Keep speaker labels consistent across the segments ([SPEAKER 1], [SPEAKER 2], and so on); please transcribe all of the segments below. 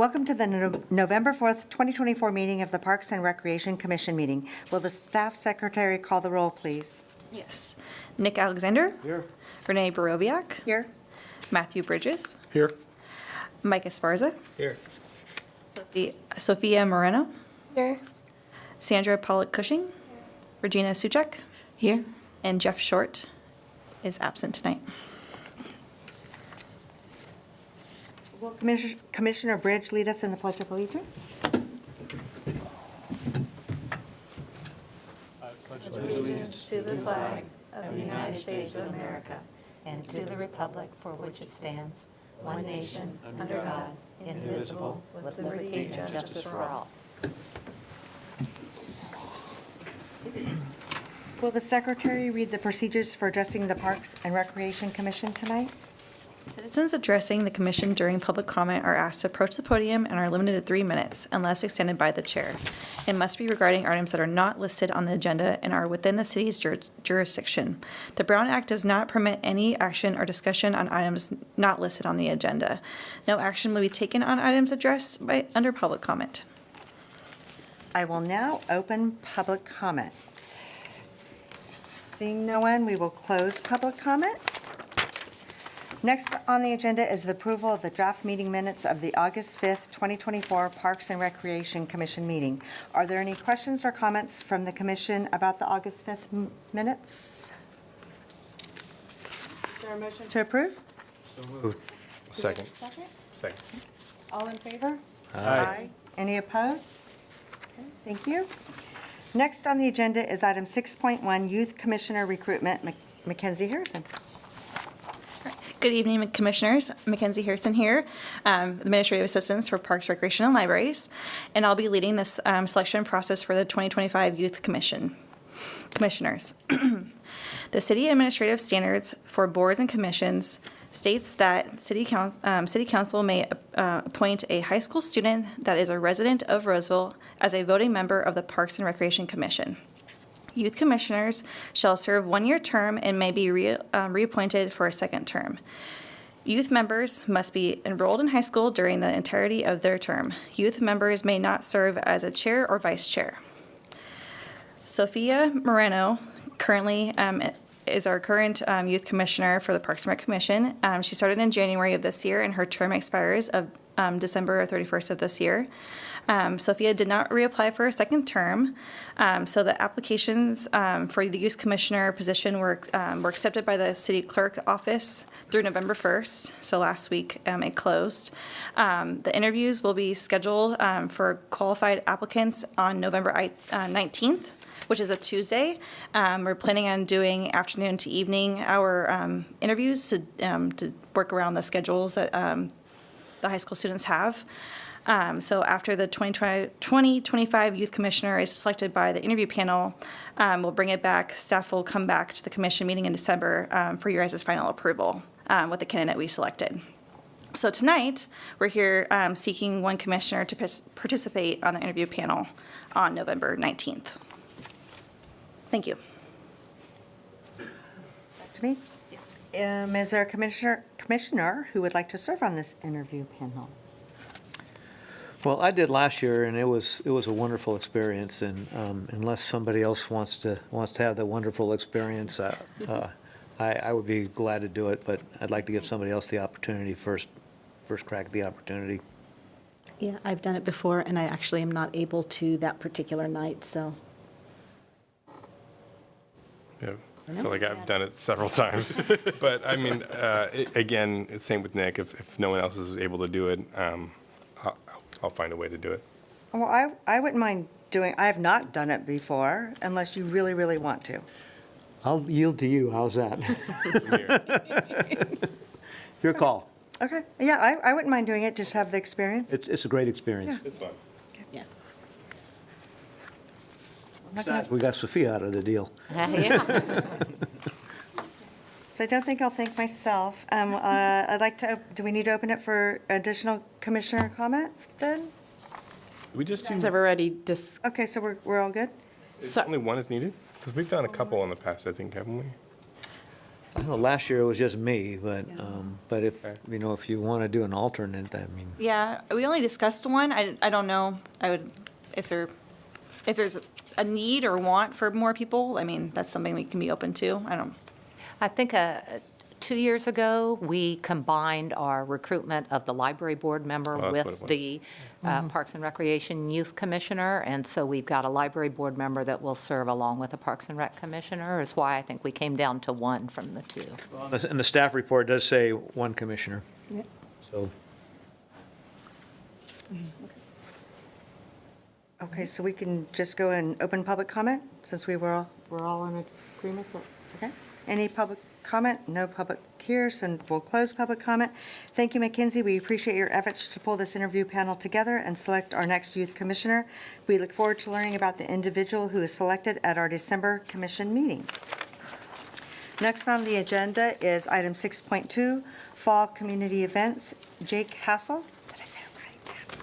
[SPEAKER 1] Welcome to the November 4th, 2024 meeting of the Parks and Recreation Commission meeting. Will the staff secretary call the roll, please?
[SPEAKER 2] Yes. Nick Alexander.
[SPEAKER 3] Here.
[SPEAKER 2] Renee Borowiak.
[SPEAKER 1] Here.
[SPEAKER 2] Matthew Bridges.
[SPEAKER 3] Here.
[SPEAKER 2] Mike Esparza.
[SPEAKER 3] Here.
[SPEAKER 2] Sophia Moreno.
[SPEAKER 4] Here.
[SPEAKER 2] Sandra Pollock-Cushing. Regina Suchek. Here. And Jeff Short is absent tonight.
[SPEAKER 1] Will Commissioner Bridge lead us in the Pledge of Allegiance?
[SPEAKER 5] Allegiance to the flag of the United States of America and to the republic for which it stands, one nation, under God, indivisible, with liberty and justice for all.
[SPEAKER 1] Will the secretary read the procedures for addressing the Parks and Recreation Commission tonight?
[SPEAKER 2] Citizens addressing the commission during public comment are asked to approach the podium and are limited to 3 minutes unless extended by the chair. It must be regarding items that are not listed on the agenda and are within the city's jurisdiction. The Brown Act does not permit any action or discussion on items not listed on the agenda. No action will be taken on items addressed under public comment.
[SPEAKER 1] I will now open public comment. Seeing no one, we will close public comment. Next on the agenda is the approval of the draft meeting minutes of the August 5th, 2024 Parks and Recreation Commission meeting. Are there any questions or comments from the commission about the August 5th minutes? Is there a motion to approve?
[SPEAKER 3] So moved. Second. Second.
[SPEAKER 1] All in favor?
[SPEAKER 3] Aye.
[SPEAKER 1] Any opposed? Okay, thank you. Next on the agenda is item 6.1, Youth Commissioner Recruitment. Mackenzie Harrison.
[SPEAKER 2] Good evening, Commissioners. Mackenzie Harrison here, Administrative Assistant for Parks, Recreation, and Libraries, and I'll be leading this selection process for the 2025 Youth Commissioners. The City Administrative Standards for Boards and Commissions states that City Council may appoint a high school student that is a resident of Roseville as a voting member of the Parks and Recreation Commission. Youth Commissioners shall serve 1-year term and may be reappointed for a second term. Youth members must be enrolled in high school during the entirety of their term. Youth members may not serve as a chair or vice chair. Sophia Moreno currently is our current Youth Commissioner for the Parks and Rec Commission. She started in January of this year, and her term expires of December 31st of this year. Sophia did not reapply for a second term, so the applications for the Youth Commissioner position were accepted by the City Clerk Office through November 1st, so last week it closed. The interviews will be scheduled for qualified applicants on November 19th, which is a Tuesday. We're planning on doing afternoon to evening hour interviews to work around the schedules that the high school students have. So after the 2025 Youth Commissioner is selected by the interview panel, we'll bring it back. Staff will come back to the commission meeting in December for your guys' final approval with the candidate we selected. So tonight, we're here seeking one commissioner to participate on the interview panel on November 19th. Thank you.
[SPEAKER 1] Back to me? Yes. Is there a commissioner who would like to serve on this interview panel?
[SPEAKER 6] Well, I did last year, and it was a wonderful experience. And unless somebody else wants to have that wonderful experience, I would be glad to do it. But I'd like to give somebody else the opportunity first crack at the opportunity.
[SPEAKER 4] Yeah, I've done it before, and I actually am not able to that particular night, so.
[SPEAKER 3] Yeah, I feel like I've done it several times. But I mean, again, it's same with Nick. If no one else is able to do it, I'll find a way to do it.
[SPEAKER 1] Well, I wouldn't mind doing, I have not done it before, unless you really, really want to.
[SPEAKER 6] I'll yield to you. How's that? Your call.
[SPEAKER 1] Okay, yeah, I wouldn't mind doing it, just have the experience.
[SPEAKER 6] It's a great experience.
[SPEAKER 3] It's fun.
[SPEAKER 4] Yeah.
[SPEAKER 6] We got Sophia out of the deal.
[SPEAKER 5] Yeah.
[SPEAKER 1] So I don't think I'll thank myself. I'd like to, do we need to open it for additional commissioner comment then?
[SPEAKER 3] We just do,
[SPEAKER 7] Has already
[SPEAKER 1] Okay, so we're all good?
[SPEAKER 3] only one is needed? Because we've done a couple in the past, I think, haven't we?
[SPEAKER 6] I know last year it was just me, but if, if you want to do an alternate, I mean,
[SPEAKER 2] Yeah, we only discussed one. I don't know. If there's a need or want for more people, I mean, that's something we can be open to.
[SPEAKER 5] I think 2 years ago, we combined our recruitment of the library board member
[SPEAKER 3] Oh, that's what it
[SPEAKER 5] with
[SPEAKER 3] was.
[SPEAKER 5] the Parks and Recreation Youth Commissioner, and so we've got a library board member that will serve along with the Parks and Rec Commissioner, is why I think we came down to one from the two.
[SPEAKER 6] and the staff report does say one commissioner.
[SPEAKER 4] Yep.
[SPEAKER 6] So,
[SPEAKER 1] Okay, so we can just go and open public comment, since we're all in agreement that, okay? Any public comment? No public here, so we'll close public comment. Thank you, Mackenzie. We appreciate your efforts to pull this interview panel together and select our next youth commissioner. We look forward to learning about the individual who is selected at our December commission meeting. Next on the agenda is item 6.2, Fall Community Events. Jake Hassel. Did I say it right? Hassel.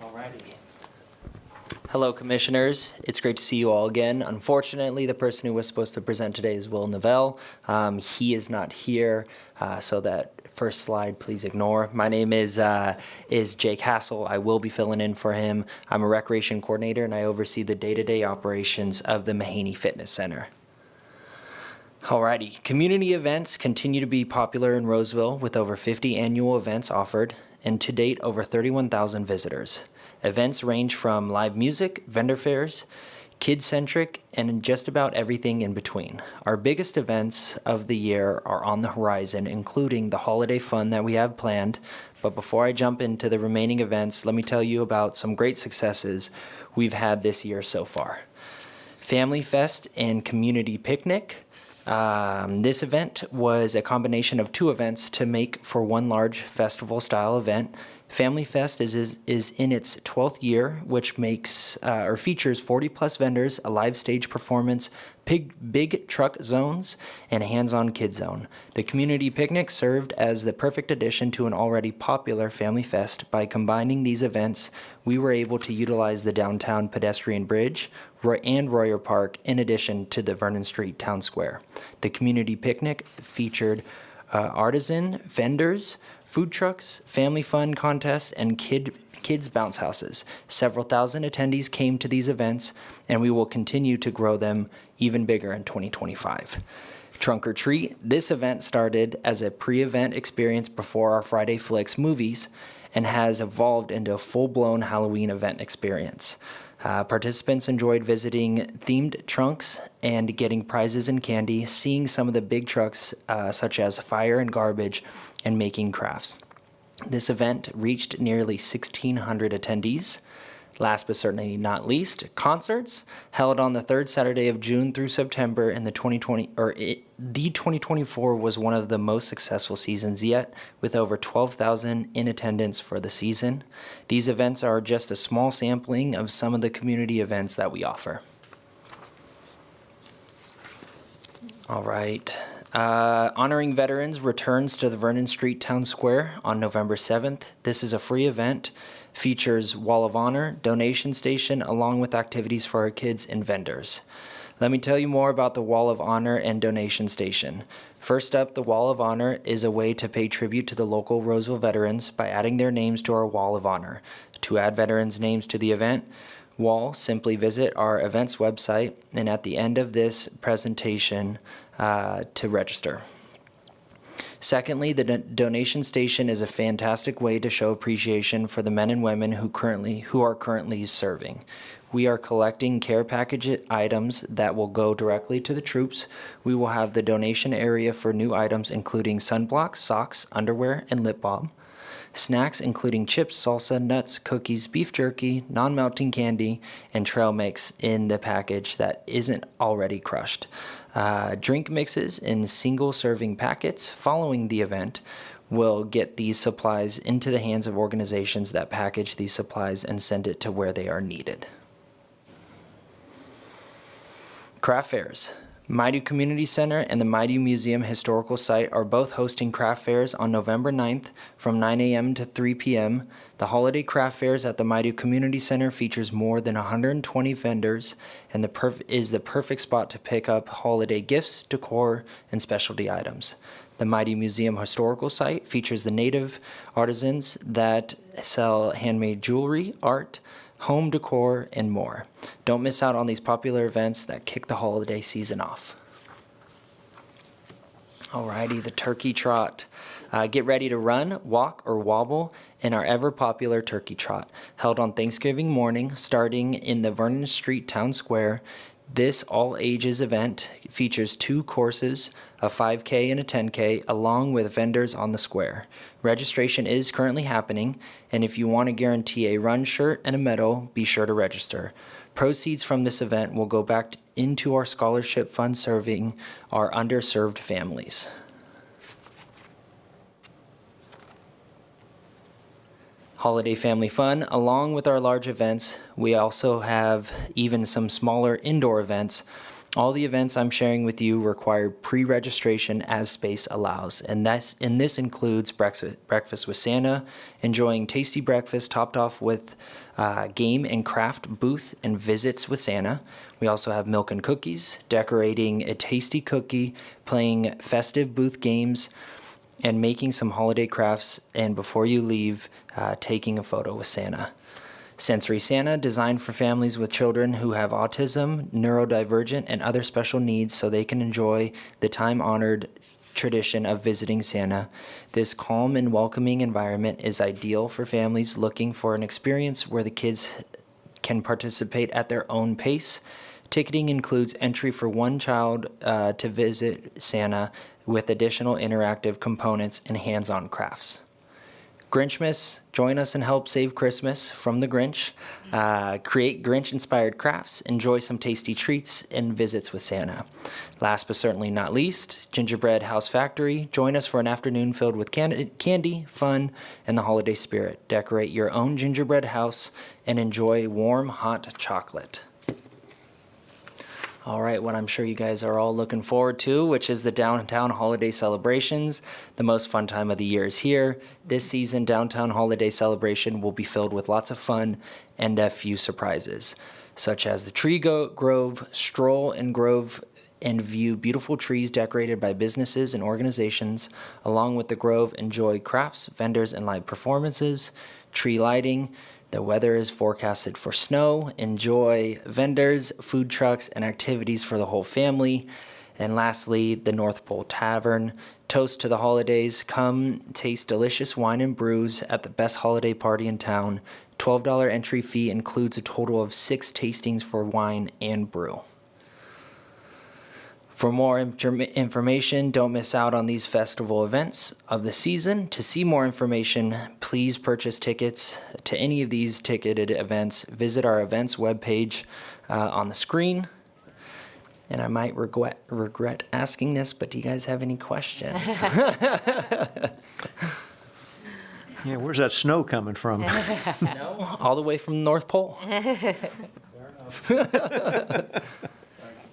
[SPEAKER 7] Alrighty. Hello, Commissioners. It's great to see you all again. Unfortunately, the person who was supposed to present today is Will Novell. He is not here, so that first slide, please ignore. My name is Jake Hassel. I will be filling in for him. I'm a recreation coordinator, and I oversee the day-to-day operations of the Mahaney Fitness Center. Alrighty, community events continue to be popular in Roseville with over 50 annual events offered, and to date, over 31,000 visitors. Events range from live music, vendor fairs, kid-centric, and just about everything in between. Our biggest events of the year are on the horizon, including the holiday fun that we have planned. But before I jump into the remaining events, let me tell you about some great successes we've had this year so far. Family Fest and Community Picnic. This event was a combination of two events to make for one large festival-style event. Family Fest is in its 12th year, which makes or features 40-plus vendors, a live stage performance, big truck zones, and a hands-on kid zone. The Community Picnic served as the perfect addition to an already popular Family Fest. By combining these events, we were able to utilize the downtown pedestrian bridge and Royer Park in addition to the Vernon Street Town Square. The Community Picnic featured artisan vendors, food trucks, family fun contests, and kids bounce houses. Several thousand attendees came to these events, and we will continue to grow them even bigger in 2025. Trunk or Treat. This event started as a pre-event experience before our Friday Flicks movies and has evolved into a full-blown Halloween event experience. Participants enjoyed visiting themed trunks and getting prizes and candy, seeing some of the big trucks such as fire and garbage, and making crafts. This event reached nearly 1,600 attendees. Last but certainly not least, concerts held on the third Saturday of June through September in the 2024 was one of the most successful seasons yet, with over 12,000 in attendance for the season. These events are just a small sampling of some of the community events that we offer. All right. Honoring Veterans returns to the Vernon Street Town Square on November 7th. This is a free event, features Wall of Honor, donation station, along with activities for our kids and vendors. Let me tell you more about the Wall of Honor and donation station. First up, the Wall of Honor is a way to pay tribute to the local Roseville veterans by adding their names to our Wall of Honor. To add veterans' names to the event wall, simply visit our events website and at the end of this presentation to register. Secondly, the donation station is a fantastic way to show appreciation for the men and women who are currently serving. We are collecting care package items that will go directly to the troops. We will have the donation area for new items including sunblocks, socks, underwear, and lip balm. Snacks including chips, salsa, nuts, cookies, beef jerky, non-melting candy, and trail mix in the package that isn't already crushed. Drink mixes in single-serving packets following the event will get these supplies into the hands of organizations that package these supplies and send it to where they are needed. Craft fairs. Maidu Community Center and the Maidu Museum Historical Site are both hosting craft fairs on November 9th from 9 a.m. to 3 p.m. The holiday craft fairs at the Maidu Community Center features more than 120 vendors and is the perfect spot to pick up holiday gifts, decor, and specialty items. The Maidu Museum Historical Site features the native artisans that sell handmade jewelry, art, home decor, and more. Don't miss out on these popular events that kick the holiday season off. Alrighty, the turkey trot. Get ready to run, walk, or wobble in our ever-popular turkey trot, held on Thanksgiving morning, starting in the Vernon Street Town Square. This all-ages event features 2 courses, a 5K and a 10K, along with vendors on the square. Registration is currently happening, and if you want to guarantee a run shirt and a medal, be sure to register. Proceeds from this event will go back into our scholarship fund serving our underserved families. Holiday family fun. Along with our large events, we also have even some smaller indoor events. All the events I'm sharing with you require pre-registration as space allows, and this includes breakfast with Santa, enjoying tasty breakfast topped off with game and craft booth and visits with Santa. We also have milk and cookies, decorating a tasty cookie, playing festive booth games, and making some holiday crafts, and before you leave, taking a photo with Santa. Sensory Santa, designed for families with children who have autism, neurodivergent, and other special needs so they can enjoy the time-honored tradition of visiting Santa. This calm and welcoming environment is ideal for families looking for an experience where the kids can participate at their own pace. Ticketing includes entry for one child to visit Santa with additional interactive components and hands-on crafts. Grinchmas, join us and help save Christmas from the Grinch. Create Grinch-inspired crafts, enjoy some tasty treats, and visits with Santa. Last but certainly not least, Gingerbread House Factory. Join us for an afternoon filled with candy, fun, and the holiday spirit. Decorate your own gingerbread house and enjoy warm, hot chocolate. All right, what I'm sure you guys are all looking forward to, which is the Downtown Holiday Celebrations. The most fun time of the year is here. This season, Downtown Holiday Celebration will be filled with lots of fun and a few surprises, such as the Tree Grove, stroll and grove and view beautiful trees decorated by businesses and organizations. Along with the grove, enjoy crafts, vendors, and live performances, tree lighting. The weather is forecasted for snow. Enjoy vendors, food trucks, and activities for the whole family. And lastly, the North Pole Tavern. Toast to the holidays. Come taste delicious wine and brews at the best holiday party in town. $12 entry fee includes a total of 6 tastings for wine and brew. For more information, don't miss out on these festival events of the season. To see more information, please purchase tickets to any of these ticketed events. Visit our events webpage on the screen. And I might regret asking this, but do you guys have any questions?
[SPEAKER 6] Yeah, where's that snow coming from?
[SPEAKER 7] No, all the way from the North Pole.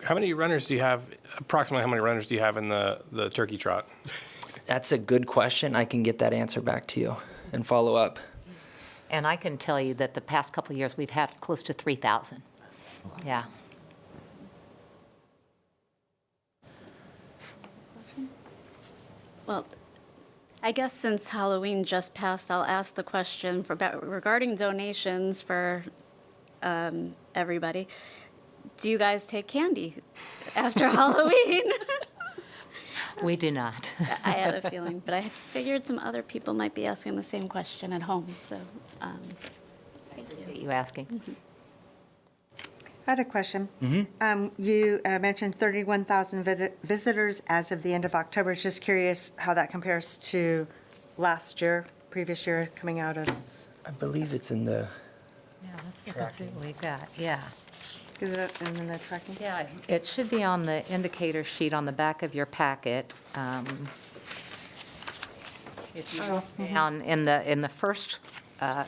[SPEAKER 3] How many runners do you have, approximately how many runners do you have in the turkey trot?
[SPEAKER 7] That's a good question. I can get that answer back to you and follow up.
[SPEAKER 5] And I can tell you that the past couple of years, we've had close to 3,000. Yeah.
[SPEAKER 8] Well, I guess since Halloween just passed, I'll ask the question regarding donations for everybody. Do you guys take candy after Halloween?
[SPEAKER 5] We do not.
[SPEAKER 8] I had a feeling, but I figured some other people might be asking the same question at home, so.
[SPEAKER 5] Thank you asking.
[SPEAKER 1] I had a question. You mentioned 31,000 visitors as of the end of October. Just curious how that compares to last year, previous year, coming out of,
[SPEAKER 7] I believe it's in the...
[SPEAKER 5] Yeah, let's look and see what we've got. Yeah.
[SPEAKER 1] is it in the tracking?
[SPEAKER 5] Yeah, it should be on the indicator sheet on the back of your packet. If you look down in the first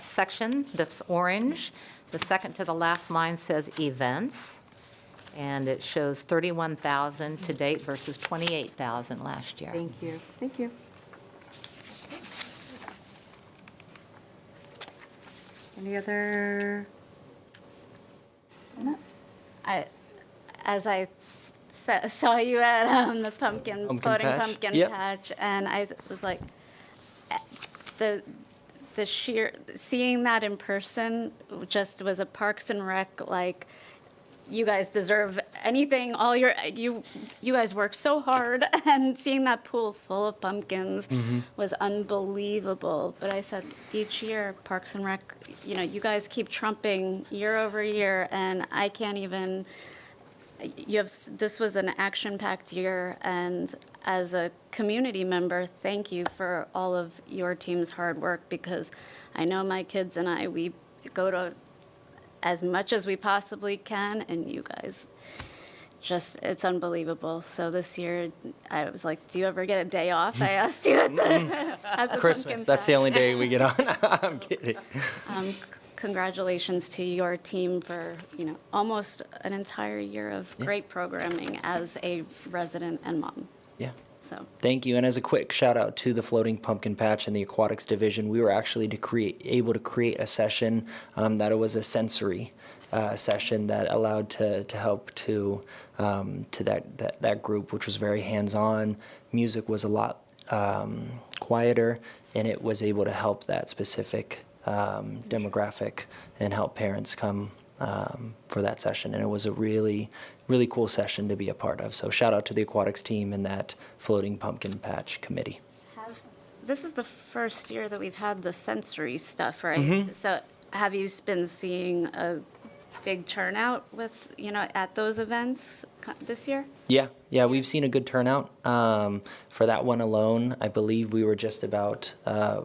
[SPEAKER 5] section that's orange, the second to the last line says events. And it shows 31,000 to date versus 28,000 last year.
[SPEAKER 1] Thank you. Thank you. Any other?
[SPEAKER 8] As I saw you at the
[SPEAKER 7] Pumpkin
[SPEAKER 8] floating
[SPEAKER 7] patch?
[SPEAKER 8] pumpkin
[SPEAKER 7] Yep.
[SPEAKER 8] patch, and I was like, the sheer, seeing that in person just was a Parks and Rec, like, you guys deserve anything, you guys work so hard, and seeing that pool full of pumpkins was unbelievable. But I said, each year, Parks and Rec, you guys keep trumping year over year, and I can't even, this was an action-packed year, and as a community member, thank you for all of your team's hard work, because I know my kids and we go to as much as we possibly can, and you guys it's unbelievable. So this year, I was like, do you ever get a day off? I asked you at the
[SPEAKER 7] Christmas,
[SPEAKER 8] pumpkin
[SPEAKER 7] that's the
[SPEAKER 8] patch.
[SPEAKER 7] only day we get on. I'm kidding.
[SPEAKER 8] Congratulations to your team for, almost an entire year of great programming as a resident and mom.
[SPEAKER 7] Yeah.
[SPEAKER 8] So,
[SPEAKER 7] Thank you. And as a quick shout out to the Floating Pumpkin Patch and the Aquatics Division, we were actually able to create a session that it was a sensory session that allowed to help to that group, which was very hands-on. Music was a lot quieter, and it was able to help that specific demographic and help parents come for that session. And it was a really, really cool session to be a part of. So shout out to the aquatics team and that Floating Pumpkin Patch committee.
[SPEAKER 8] this is the first year that we've had the sensory stuff, right? So have you been seeing a big turnout with, at those events this year?
[SPEAKER 7] Yeah, we've seen a good turnout. For that one alone, I believe we were just about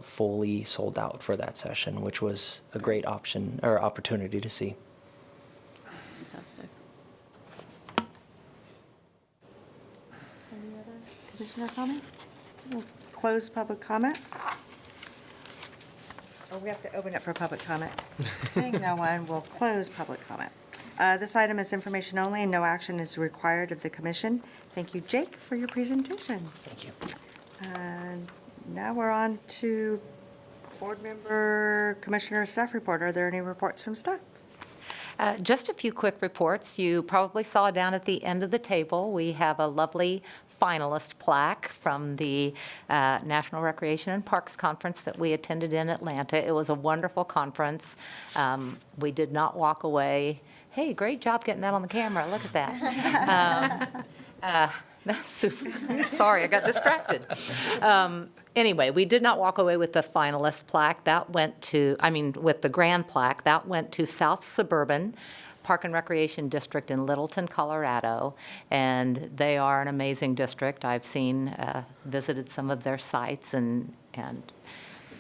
[SPEAKER 7] fully sold out for that session, which was a great option or opportunity to see.
[SPEAKER 8] Fantastic.
[SPEAKER 1] Any other commissioner comments? We'll close public comment. Or we have to open it for public comment. Seeing no one, we'll close public comment. This item is information only, and no action is required of the commission. Thank you, Jake, for your presentation.
[SPEAKER 7] Thank you.
[SPEAKER 1] And now we're on to board member, commissioner, staff report. Are there any reports from staff?
[SPEAKER 5] Just a few quick reports. You probably saw down at the end of the table, we have a lovely finalist plaque from the National Recreation and Parks Conference that we attended in Atlanta. It was a wonderful conference. We did not walk away, hey, great job getting that on the camera, look at that. That's super. Sorry, I got distracted. Anyway, we did not walk away with the finalist plaque. That went to, with the grand plaque, that went to South Suburban Park and Recreation District in Littleton, Colorado, and they are an amazing district. I've visited some of their sites, and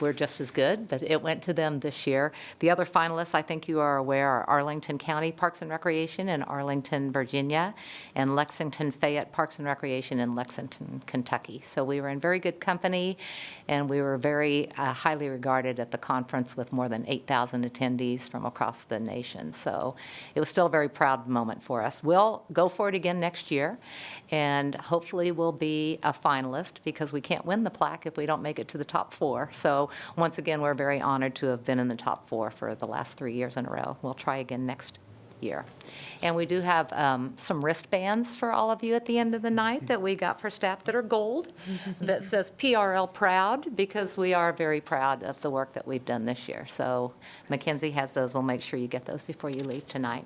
[SPEAKER 5] we're just as good, but it went to them this year. The other finalists, I think you are aware, are Arlington County Parks and Recreation in Arlington, Virginia, and Lexington Fayette Parks and Recreation in Lexington, Kentucky. So we were in very good company, and we were very highly regarded at the conference with more than 8,000 attendees from across the nation. So it was still a very proud moment for us. We'll go for it again next year, and hopefully we'll be a finalist, because we can't win the plaque if we don't make it to the top 4. So once again, we're very honored to have been in the top 4 for the last 3 years in a row. We'll try again next year. And we do have some wristbands for all of you at the end of the night that we got for staff that are gold, that says PRL Proud, because we are very proud of the work that we've done this year. So Mackenzie has those. We'll make sure you get those before you leave tonight.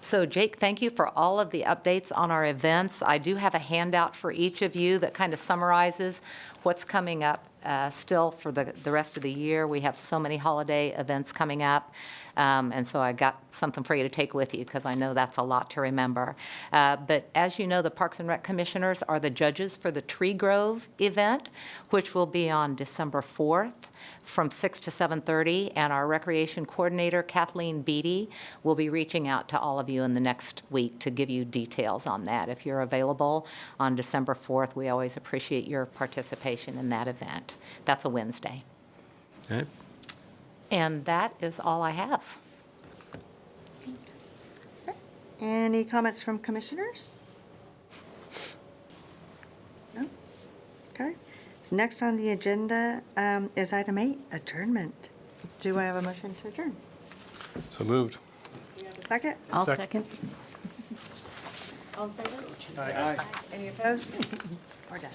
[SPEAKER 5] So Jake, thank you for all of the updates on our events. I do have a handout for each of you that kind of summarizes what's coming up still for the rest of the year. We have so many holiday events coming up, and so I got something for you to take with you, because I know that's a lot to remember. But as you know, the Parks and Rec Commissioners are the judges for the Tree Grove event, which will be on December 4th from 6 to 7:30, and our Recreation Coordinator, Kathleen Beatty, will be reaching out to all of you in the next week to give you details on that. If you're available on December 4th, we always appreciate your participation in that event. That's a Wednesday.
[SPEAKER 6] Okay.
[SPEAKER 5] And that is all I have.
[SPEAKER 1] Any comments from commissioners? No? Okay. So next on the agenda is item 8, adjournment. Do I have a motion to adjourn?
[SPEAKER 3] So moved.
[SPEAKER 1] Do you have a second?
[SPEAKER 4] I'll
[SPEAKER 3] Sec-
[SPEAKER 4] second.
[SPEAKER 1] All in favor? Any opposed? We're done.